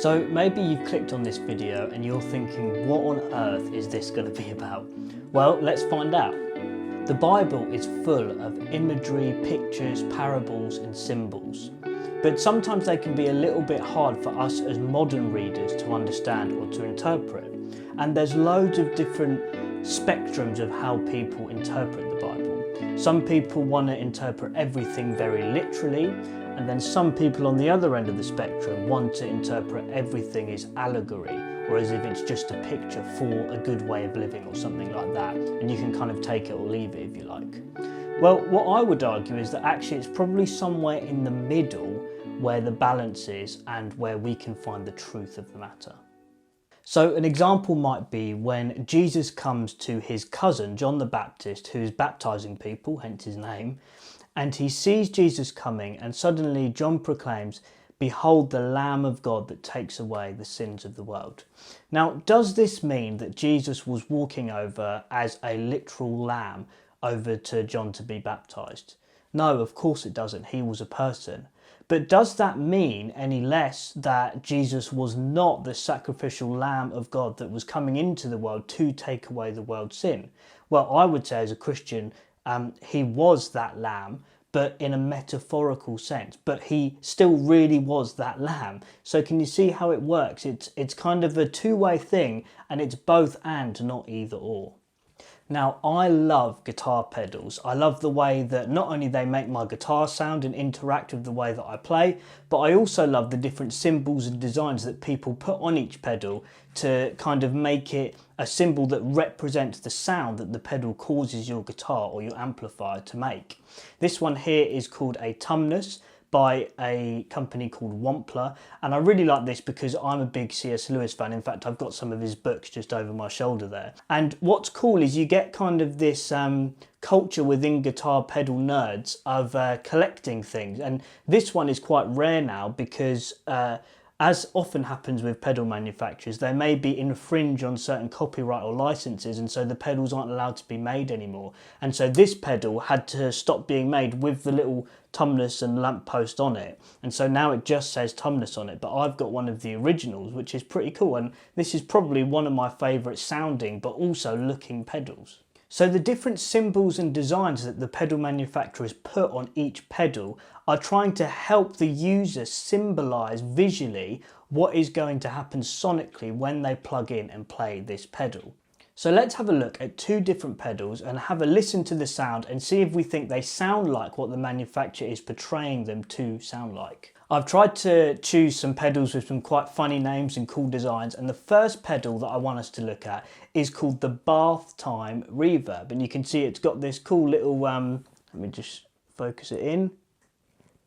So maybe you've clicked on this video and you're thinking, what on earth is this going to be about? Well, let's find out. The Bible is full of imagery, pictures, parables and symbols. But sometimes they can be a little bit hard for us as modern readers to understand or to interpret. And there's loads of different spectrums of how people interpret the Bible. Some people want to interpret everything very literally, and then some people on the other end of the spectrum want to interpret everything as allegory, or as if it's just a picture for a good way of living or something like that, and you can kind of take it or leave it if you like. Well, what I would argue is that actually it's probably somewhere in the middle where the balance is and where we can find the truth of the matter. So an example might be when Jesus comes to his cousin, John the Baptist, who's baptizing people, hence his name, and he sees Jesus coming, and suddenly John proclaims, "Behold the Lamb of God that takes away the sins of the world." Now, does this mean that Jesus was walking over as a literal lamb over to John to be baptized? No, of course it doesn't. He was a person. But does that mean any less that Jesus was not the sacrificial Lamb of God that was coming into the world to take away the world's sin? Well, I would say as a Christian, he was that lamb, but in a metaphorical sense. But he still really was that lamb. So can you see how it works? It's kind of a two-way thing, and it's both and, not either or. Now, I love guitar pedals. I love the way that not only they make my guitar sound and interact with the way that I play, but I also love the different symbols and designs that people put on each pedal to kind of make it a symbol that represents the sound that the pedal causes your guitar or your amplifier to make. This one here is called a tumnus by a company called Wampler, and I really like this because I'm a big C.S. Lewis fan. In fact, I've got some of his books just over my shoulder there. And what's cool is you get kind of this culture within guitar pedal nerds of collecting things, and this one is quite rare now because as often happens with pedal manufacturers, they may be infringe on certain copyright or licenses, and so the pedals aren't allowed to be made anymore. And so this pedal had to stop being made with the little tumnus and lamppost on it. And so now it just says tumnus on it, but I've got one of the originals, which is pretty cool. And this is probably one of my favourite sounding, but also looking pedals. So the different symbols and designs that the pedal manufacturers put on each pedal are trying to help the user symbolise visually what is going to happen sonically when they plug in and play this pedal. So let's have a look at two different pedals and have a listen to the sound and see if we think they sound like what the manufacturer is portraying them to sound like. I've tried to choose some pedals with some quite funny names and cool designs, and the first pedal that I want us to look at is called the Bath Time Reverb, and you can see it's got this cool little, let me just focus it in.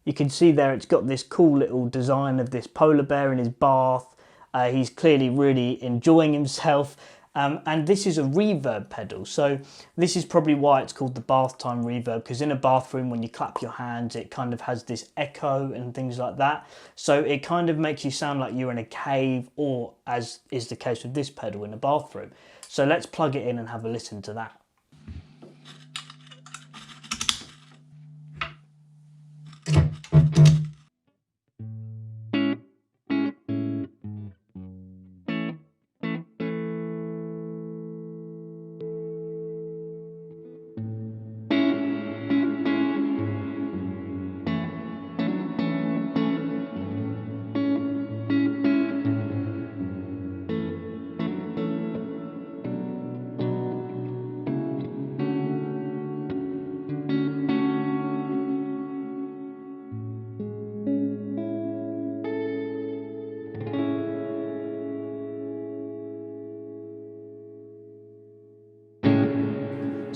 You can see there it's got this cool little design of this polar bear in his bath. He's clearly really enjoying himself. And this is a reverb pedal, so this is probably why it's called the Bath Time Reverb, because in a bathroom when you clap your hands it kind of has this echo and things like that, so it kind of makes you sound like you're in a cave, or as is the case with this pedal, in a bathroom. So let's plug it in and have a listen to that.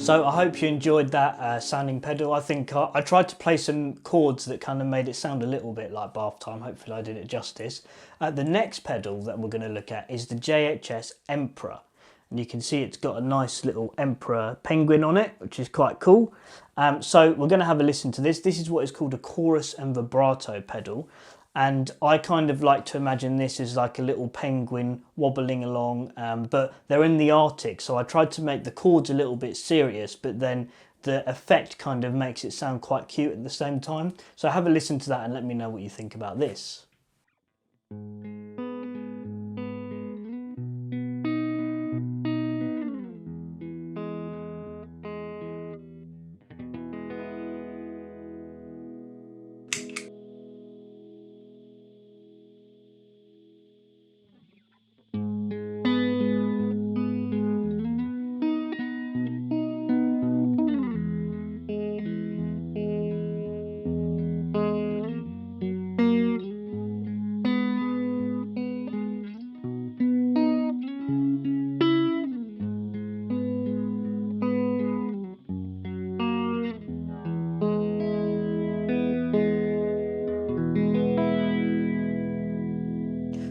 So I hope you enjoyed that sounding pedal. I think I tried to play some chords that kind of made it sound a little bit like bath time. Hopefully I did it justice. The next pedal that we're going to look at is the JHS Emperor. And you can see it's got a nice little emperor penguin on it, which is quite cool. So we're going to have a listen to this. This is what is called a chorus and vibrato pedal. And I kind of like to imagine this as like a little penguin wobbling along, but they're in the Arctic, so I tried to make the chords a little bit serious, but then the effect kind of makes it sound quite cute at the same time. So have a listen to that and let me know what you think about this.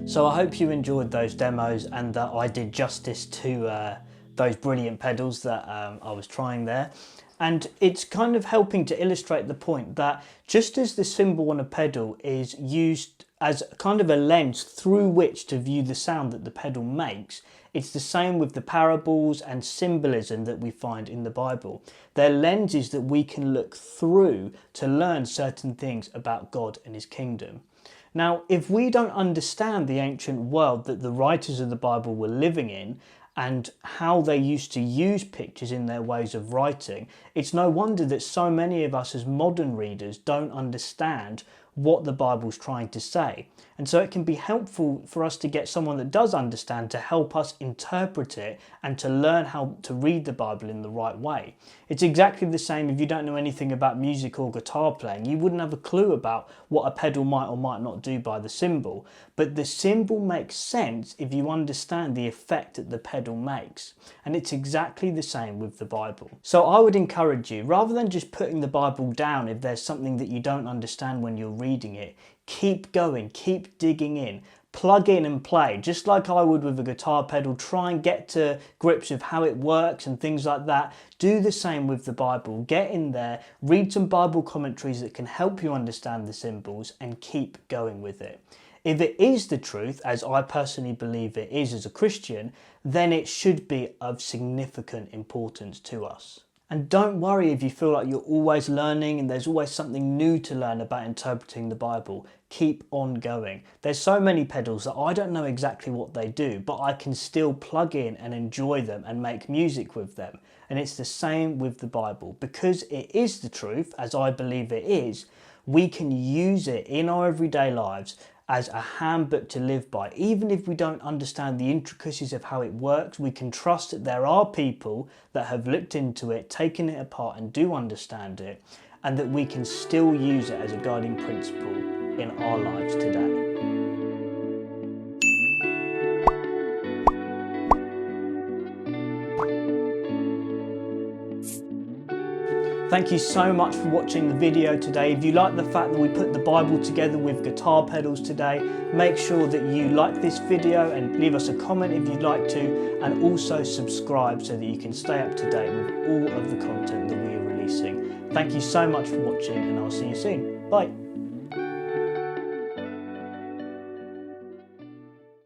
So I hope you enjoyed those demos and that I did justice to those brilliant pedals that I was trying there. And it's kind of helping to illustrate the point that just as the symbol on a pedal is used as kind of a lens through which to view the sound that the pedal makes, it's the same with the parables and symbolism that we find in the Bible. They're lenses that we can look through to learn certain things about God and his kingdom. Now, if we don't understand the ancient world that the writers of the Bible were living in, and how they used to use pictures in their ways of writing, it's no wonder that so many of us as modern readers don't understand what the Bible's trying to say. And so it can be helpful for us to get someone that does understand to help us interpret it and to learn how to read the Bible in the right way. It's exactly the same if you don't know anything about music or guitar playing. You wouldn't have a clue about what a pedal might or might not do by the symbol. But the symbol makes sense if you understand the effect that the pedal makes. And it's exactly the same with the Bible. So I would encourage you, rather than just putting the Bible down if there's something that you don't understand when you're reading it, keep going, keep digging in, plug in and play, just like I would with a guitar pedal. Try and get to grips with how it works and things like that. Do the same with the Bible. Get in there, read some Bible commentaries that can help you understand the symbols, and keep going with it. If it is the truth, as I personally believe it is as a Christian, then it should be of significant importance to us. And don't worry if you feel like you're always learning and there's always something new to learn about interpreting the Bible. Keep on going. There's so many pedals that I don't know exactly what they do, but I can still plug in and enjoy them and make music with them. And it's the same with the Bible. Because it is the truth, as I believe it is, we can use it in our everyday lives as a handbook to live by. Even if we don't understand the intricacies of how it works, we can trust that there are people that have looked into it, taken it apart and do understand it, and that we can still use it as a guiding principle in our lives today. Thank you so much for watching the video today. If you like the fact that we put the Bible together with guitar pedals today, make sure that you like this video and leave us a comment if you'd like to, and also subscribe so that you can stay up to date with all of the content that we are releasing. Thank you so much for watching, and I'll see you soon. Bye.